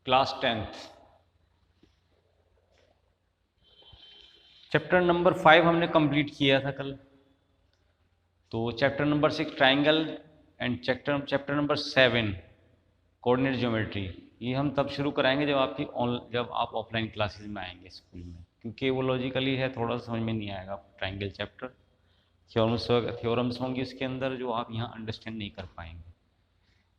Class 10th chapter number 5 हमने complete किया था कल। तो chapter number 6 triangle and chapter number 7 coordinate geometry, ये हम तब शुरू कराएंगे जब आप ऑफलाइन क्लासेस में आएंगे स्कूल में, क्योंकि वो लॉजिकली है, थोड़ा समझ में नहीं आएगा। ट्राइंगल चैप्टर थ्योरम्स होंगे इसके अंदर जो आप यहाँ अंडरस्टैंड नहीं कर पाएंगे।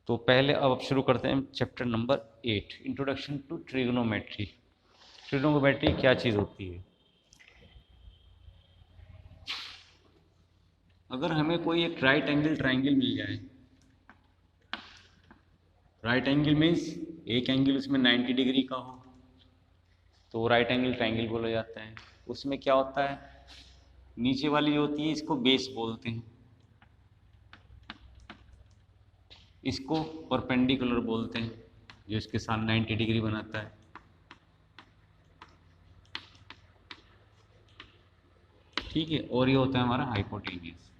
तो पहले अब शुरू करते हैं chapter number 8 introduction to trigonometry. Trigonometry क्या चीज़ होती है? अगर हमें कोई एक राइट एंगल ट्राइंगल मिल जाए, राइट एंगल मीन्स एक एंगल उसमें 90 डिग्री का हो, तो राइट एंगल ट्राइंगल बोला जाता है। उसमें क्या होता है, नीचे वाली जो होती है इसको बेस बोलते हैं, इसको परपेंडिकुलर बोलते हैं जो इसके साथ 90 डिग्री बनाता है। ठीक है, और ये होता है हमारा हाइपोटेनियस।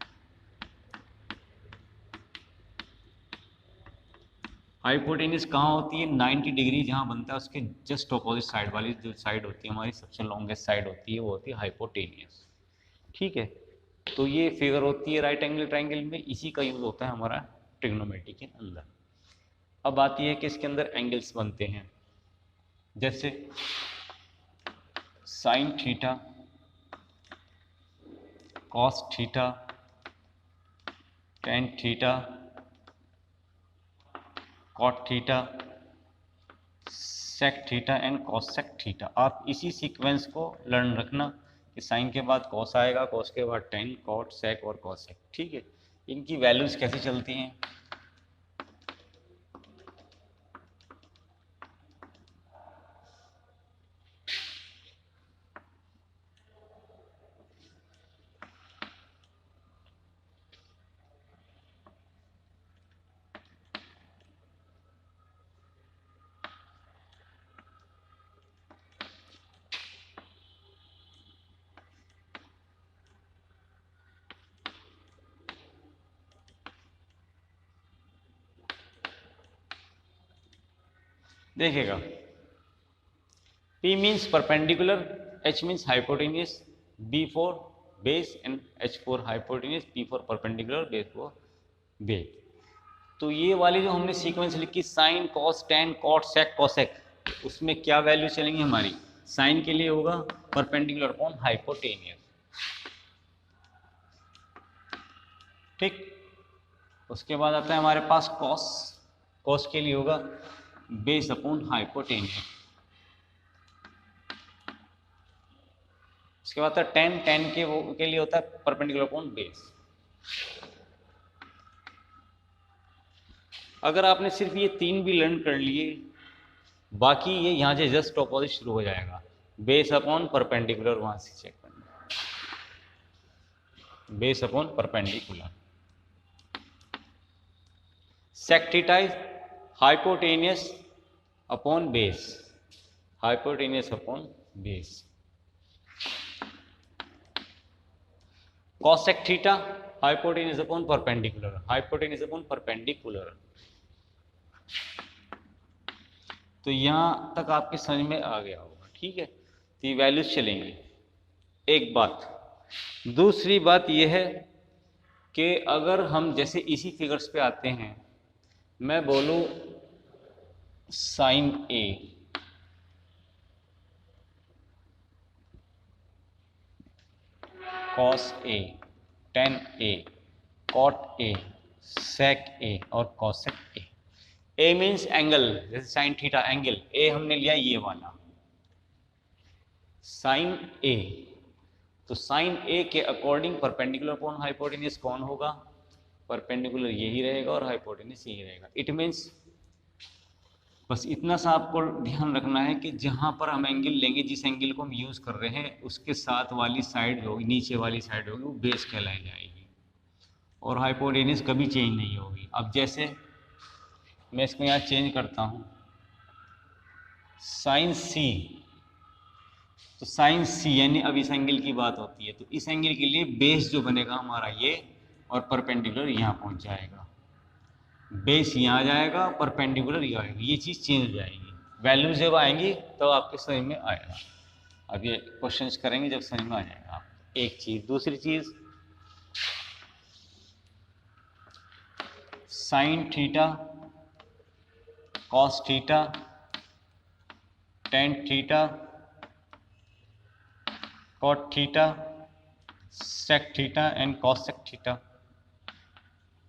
हाइपोटेनियस कहाँ होती है? 90 डिग्री जहाँ बनता है उसके जस्ट अपोजिट साइड वाली जो साइड होती है, हमारी सबसे लॉन्गेस्ट साइड होती है, वो होती है हाइपोटेनियस। ठीक है, तो ये फिगर होती है राइट एंगल ट्राइंगल में, इसी का यूज होता है हमारा ट्रिग्नोमेट्री के अंदर। अब आती है कि इसके अंदर एंगल्स बनते हैं, जैसे sine theta, cos theta, tan theta, cot theta, sec theta and cosec theta. आप इसी सीक्वेंस को लर्न रखना कि साइन के बाद कॉस आएगा, कॉस के बाद टेन, कॉट, सेक और कॉसेक। ठीक है, इनकी वैल्यूज कैसे चलती हैं? देखिएगा, P means perpendicular, H means hypotenuse, B for base and H for hypotenuse, P for perpendicular, base for base. तो ये वाली जो हमने सीक्वेंस लिखी, साइन, कॉस, टेन, कॉट, सेक, कॉसेक, उसमें क्या वैल्यू चलेंगी हमारी? साइन के लिए होगा परपेंडिकुलर अपॉन हाइपोटेनियस। ठीक, उसके बाद आता है हमारे पास कॉस, कॉस के लिए होगा बेस अपॉन हाइपोटेनियस। उसके बाद आता है टेन, टेन के लिए होता है परपेंडिकुलर अपॉन बेस। अगर आपने सिर्फ ये तीन भी लर्न कर लिए, बाकी ये यहाँ से जस्ट ऑपोजिट शुरू हो जाएगा, बेस अपॉन परपेंडिकुलर, वहां से चेक करना, base upon perpendicular. Sec theta is hypotenuse upon base, hypotenuse upon base. Cosec theta hypotenuse upon perpendicular, hypotenuse upon perpendicular. तो यहां तक आपके समझ में आ गया होगा। ठीक है, तो ये वैल्यूज चलेंगी। एक बात, दूसरी बात यह है कि अगर हम जैसे इसी फिगर्स पे आते हैं, मैं बोलूं sine A, cos A, tan A, cot A, sec A और cosec A. A means angle, जैसे साइन थीटा एंगल, ए हमने लिया ये वाला साइन ए, तो साइन ए के अकॉर्डिंग परपेंडिकुलर अपॉन हाइपोटेनियस कौन होगा? परपेंडिकुलर यही रहेगा और हाइपोटेनियस यही रहेगा। इट मीन्स बस इतना सा आपको ध्यान रखना है कि जहां पर हम एंगल लेंगे, जिस एंगल को हम यूज कर रहे हैं, उसके साथ वाली साइड जो होगी, नीचे वाली साइड होगी, वो बेस कहलाई जाएगी और हाइपोटेनियस कभी चेंज नहीं होगी। अब जैसे मैं इसको यहाँ चेंज करता हूँ, साइन सी, तो साइन सी यानी अब इस एंगल की बात होती है, तो इस एंगल के लिए बेस जो बनेगा हमारा ये, और परपेंडिकुलर यहाँ पहुँच जाएगा, बेस यहाँ आ जाएगा, परपेंडिकुलर यहाँ आएगा, ये चीज़ चेंज हो जाएगी। वैल्यूज जब आएंगी तो आपके समझ में आएगा। अब ये क्वेश्चंस करेंगे जब समझ में आ जाएगा आप। एक चीज, दूसरी चीज sine theta, cos theta, tan theta, cot theta, sec theta and cosec theta,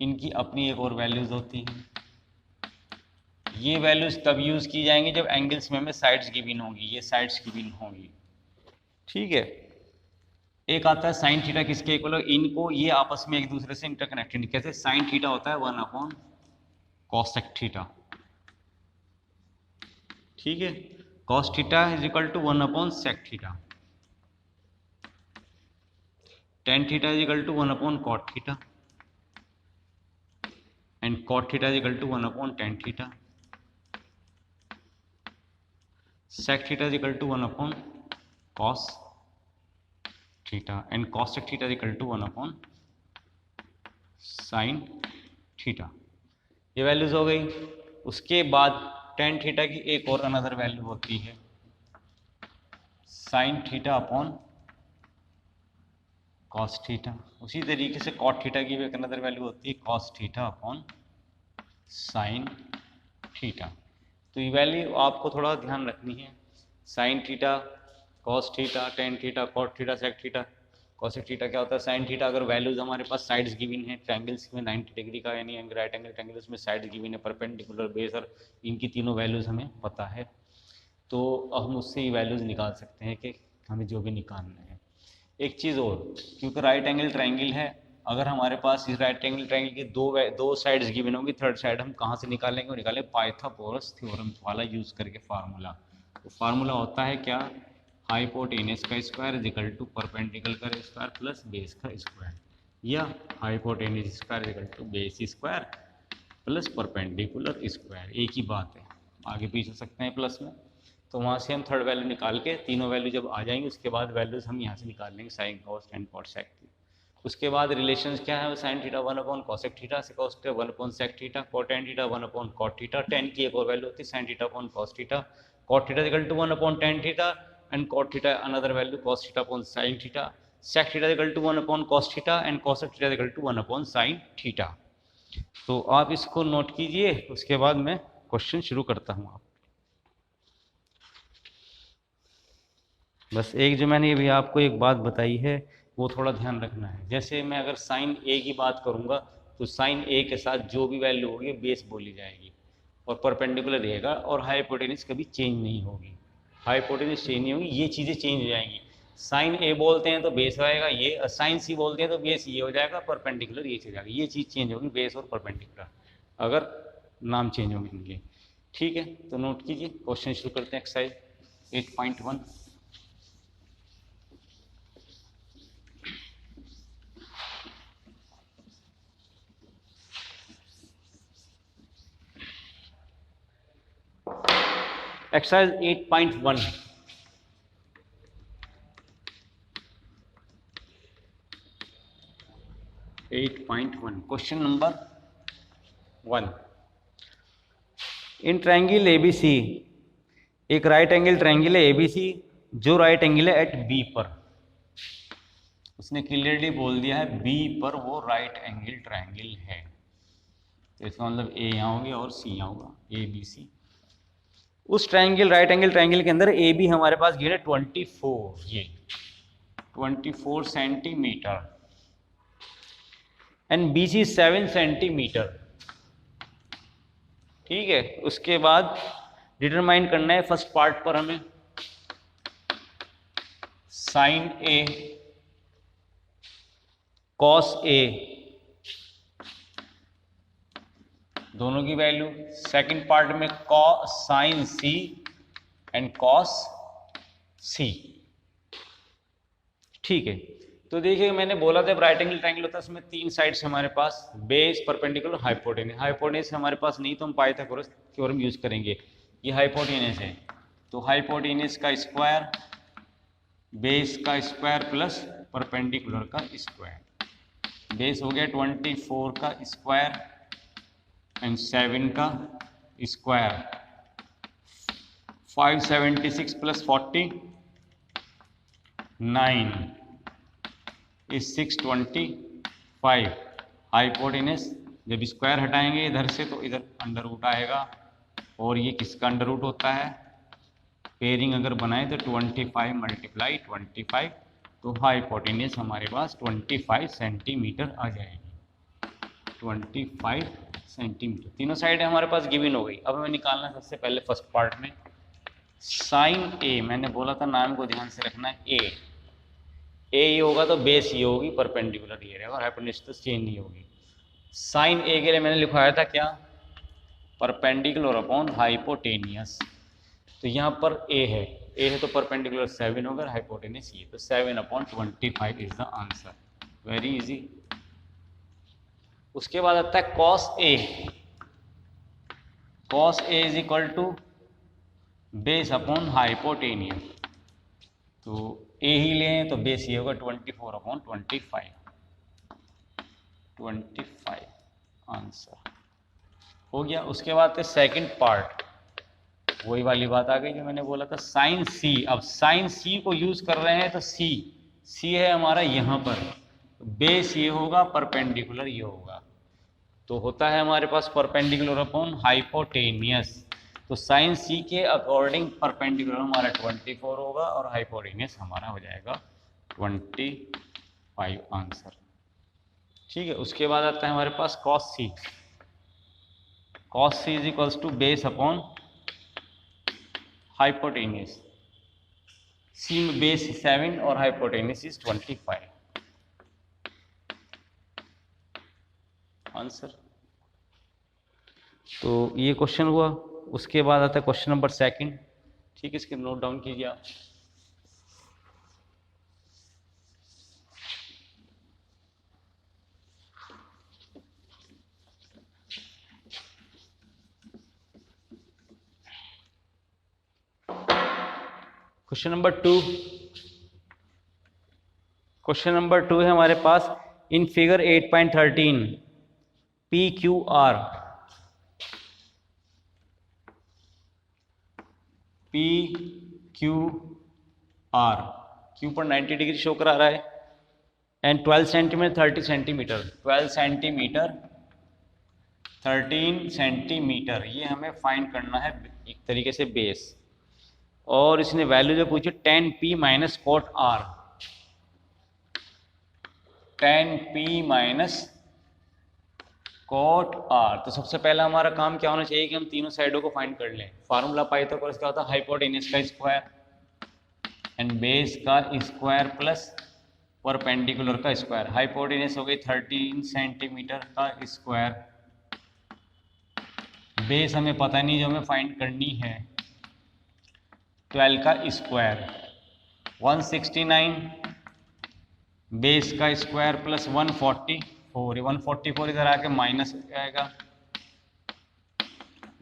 इनकी अपनी एक और वैल्यूज होती हैं। ये वैल्यूज तब यूज की जाएंगी जब एंगल्स में हमें साइड्स गिवन होंगी, ये साइड्स गिवन होंगी, ठीक है। एक आता है साइन थीटा किसके इक्वल है, इनको ये आपस में एक दूसरे से इंटरकनेक्टेड, कैसे, साइन थीटा होता है 1 अपॉन कॉसेक थीटा, ठीक है। Cos theta is equal to 1 upon sec theta, tan theta is equal to 1 upon cot theta and cot theta is equal to 1 upon tan theta, sec theta is equal to 1 upon cos theta and cos sec theta is equal to 1 upon sin theta। ये values हो गई। उसके बाद tan theta की एक और another value होती है sin theta upon cos theta. उसी तरीके से cot थीटा की भी एक अनदर वैल्यू होती है cos theta upon sin theta. तो ये वैल्यू आपको थोड़ा ध्यान रखनी है, sine theta, cos theta, tan theta, cot theta, sec theta, cosec theta क्या होता है, साइन थीटा अगर वैल्यूज हमारे पास साइड्स गिवन है ट्रायंगल्स में 90 डिग्री का, यानी राइट एंगल ट्रायंगल, उसमें साइड्स गिवन है, परपेंडिकुलर, बेस, और इनकी तीनों वैल्यूज हमें पता है, तो हम उससे ये वैल्यूज निकाल सकते हैं कि हमें जो भी निकालना है। एक चीज़ और, क्योंकि राइट एंगल ट्रायंगल है, अगर हमारे पास इस राइट एंगल ट्रायंगल की दो साइड्स गिवन होंगी, थर्ड साइड हम कहाँ से निकालेंगे, वो निकालें पाइथागोरस थ्योरम वाला यूज़ करके फार्मूला। तो फार्मूला होता है क्या, हाइपोटेनस का square is equal to perpendicular का स्क्वायर प्लस बेस का स्क्वायर, या hypotenuse square is equal to base square plus perpendicular square, एक ही बात है, आगे पीछे सकते हैं प्लस में। तो वहाँ से हम थर्ड वैल्यू निकाल के, तीनों वैल्यू जब आ जाएंगी उसके बाद वैल्यूज हम यहाँ से निकाल लेंगे sine cos and cot sec की। उसके बाद रिलेशंस क्या है, sine theta 1 upon cosec theta, sec theta 1 upon sec theta, cotan theta 1 upon cot theta, tan की एक और वैल्यू होती है sine theta upon cos theta, cot theta equal to 1 upon tan theta and cot theta another value cos theta upon sine theta, sec theta equal to 1 upon cos theta and cosec theta equal to 1 upon sine theta. तो आप इसको note कीजिए, उसके बाद मैं question शुरू करता हूँ। आप बस एक जो मैंने अभी आपको एक बात बताई है वो थोड़ा ध्यान रखना है। जैसे मैं अगर साइन ए की बात करूँगा तो साइन ए के साथ जो भी वैल्यू होगी बेस बोली जाएगी और परपेंडिकुलर रहेगा, और हाइपोटेनस कभी चेंज नहीं होगी, हाइपोटेनस चेंज नहीं होगी, ये चीज़ें चेंज हो जाएंगी। साइन ए बोलते हैं तो बेस आएगा ये, साइन सी बोलते हैं तो बेस ये हो जाएगा, परपेंडिकुलर ये चीज़ जाएगा, ये चीज़ चेंज होगी बेस और परपेंडिकुलर, अगर नाम चेंज होंगे इनके, ठीक है। तो नोट कीजिए, क्वेश्चन शुरू करते हैं। Exercise 8.1। Exercise 8.1। Question number 1। In triangle ABC, एक राइट एंगल ट्रायंगल है एबीसी जो राइट एंगल है एट बी पर, उसने क्लियरली बोल दिया है बी पर वो राइट एंगल ट्रायंगल है, तो इसका मतलब ए यहाँ हो गया और सी यहाँ होगा, ए बी सी। उस ट्रायंगल राइट एंगल ट्रायंगल के अंदर ए बी हमारे पास गिवन है 24, ये 24 centimetre and B C 7 centimetre, ठीक है। उसके बाद डिटरमाइन करना है फर्स्ट पार्ट पर हमें साइन ए कॉस ए दोनों की वैल्यू, सेकंड पार्ट में साइन सी एंड कॉस सी, ठीक है। तो देखिए मैंने बोला था राइट एंगल ट्रायंगल होता है उसमें तीन साइड्स हमारे पास, बेस, परपेंडिकुलर, हाइपोटेनस। हाइपोटेनस हमारे पास नहीं तो हम पाइथागोरस थ्योरम यूज करेंगे। ये हाइपोटेनस है तो हाइपोटेनस का स्क्वायर, बेस का स्क्वायर प्लस परपेंडिकुलर का स्क्वायर, बेस हो गया 24 का स्क्वायर एंड 7 का स्क्वायर 576 प्लस 49 इज 625। हाइपोटेनस जब स्क्वायर हटाएंगे इधर से तो इधर अंडर रूट आएगा, और ये किसका अंडर रूट होता है, पेयरिंग अगर बनाए तो 25 मल्टीप्लाई 25, तो हाइपोटेनस हमारे पास 25 सेंटीमीटर आ जाएगी। 25 सेंटीमीटर तीनों साइड हमारे पास गिवन हो गई। अब हमें निकालना है सबसे पहले फर्स्ट पार्ट में साइन ए। मैंने बोला था नाम को ध्यान से रखना है, ए ये होगा तो बेस ये होगी, परपेंडिकुलर ये रहेगा, और हाइपोटेनस तो चेंज नहीं होगी। साइन ए के लिए मैंने लिखवाया था क्या, परपेंडिकुलर अपॉन हाइपोटेनियस। तो यहाँ पर ए है तो परपेंडिकुलर 7 होगा, हाइपोटेनस ये, तो 7/25 is the answer. Very easy. उसके बाद आता है cos A. Cos A is equal to base upon hypotenuse. तो ए ही लें तो बेस ये होगा 24/25। 25 आंसर हो गया। उसके बाद सेकंड पार्ट, वही वाली बात आ गई जो मैंने बोला था, साइन सी। अब साइन सी को यूज कर रहे हैं तो सी है हमारा यहाँ पर, बेस ये होगा, परपेंडिकुलर ये होगा, तो होता है हमारे पास परपेंडिकुलर अपॉन हाइपोटेनियस। तो साइन सी के अकॉर्डिंग परपेंडिकुलर हमारा 24 होगा और हाइपोटेनियस हमारा हो जाएगा 25 आंसर। ठीक है। उसके बाद आता है हमारे पास cos C. Cos C is equals to base upon hypotenuse. C में बेस 7 और हाइपोटेनियस इज 25 आंसर। तो ये क्वेश्चन हुआ। उसके बाद आता है क्वेश्चन नंबर सेकंड। ठीक है, इसके नोट डाउन कीजिए आप। Question number 2। क्वेश्चन नंबर 2 है हमारे पास, in figure 8.13 P Q R, P Q R, Q पर 90 डिग्री शो करा रहा है, and 12 centimetre 30 centimetre, 12 centimetre 13 centimetre, ये हमें फाइंड करना है एक तरीके से बेस। और इसने वैल्यू जो पूछी 10p minus cot R, 10p minus cot R. तो सबसे पहला हमारा काम क्या होना चाहिए कि हम तीनों साइडों को फाइंड कर लें। फार्मूला पाइथागोरस का होता है हाइपोटेनस का स्क्वायर एंड बेस का स्क्वायर प्लस परपेंडिकुलर का स्क्वायर। हाइपोटेनस हो गई 13 सेंटीमीटर का स्क्वायर, बेस हमें पता नहीं जो हमें फाइंड करनी है 12 का स्क्वायर, 169 बेस का स्क्वायर प्लस 144, 144 इधर आके माइनस हो जाएगा,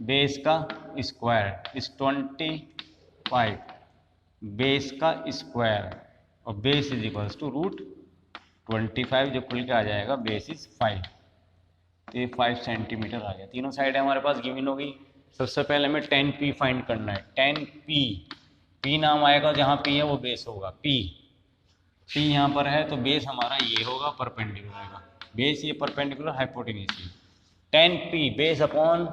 बेस का स्क्वायर इस 25 बेस का स्क्वायर, और base is equals to root 25 जो खुल के आ जाएगा, बेस इज 5, तो ये 5 सेंटीमीटर आ गया। तीनों साइड हमारे पास गिवन होगी। सबसे पहले हमें 10p फाइंड करना है। 10p, p नाम आएगा, जहाँ p है वो बेस होगा, p यहाँ पर है तो बेस हमारा ये होगा, परपेंडिकुलर होगा, बेस ये परपेंडिकुलर, हाइपोटेनस ये। 10p base upon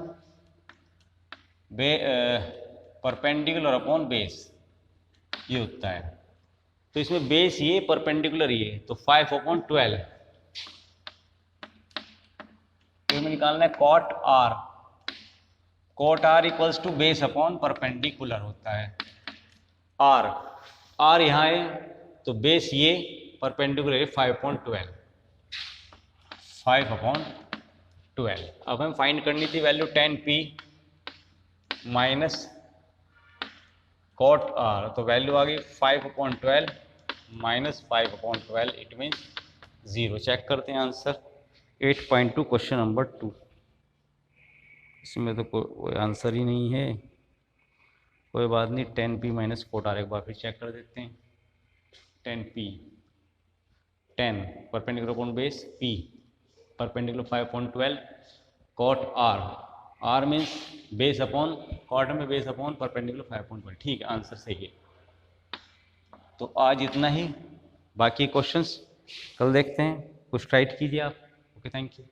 perpendicular upon base ये होता है। तो इसमें बेस ये, परपेंडिकुलर ये, तो 5/12। तो हमें निकालना है cot R. Cot R equals to base upon perpendicular होता है। आर यहाँ है तो बेस ये, परपेंडिकुलर है 5/12, 5/12। अब हमें फाइंड करनी थी value 10p minus cot R, तो वैल्यू आ गई 5/12 माइनस 5/12, इट मीन्स 0। चेक करते हैं आंसर 8.2 क्वेश्चन नंबर 2। इसमें तो कोई आंसर ही नहीं है, कोई बात नहीं। 10p माइनस कोट आर एक बार फिर चेक कर देते हैं। 10p, 10 perpendicular upon base, p perpendicular 5/12 cot R, R means base upon, quadrant में बेस अपॉन परपेंडिकुलर 5.1। ठीक है, आंसर सही है। तो आज इतना ही, बाकी क्वेश्चंस कल देखते हैं, कुछ राइट कीजिए आप। Okay, thank you.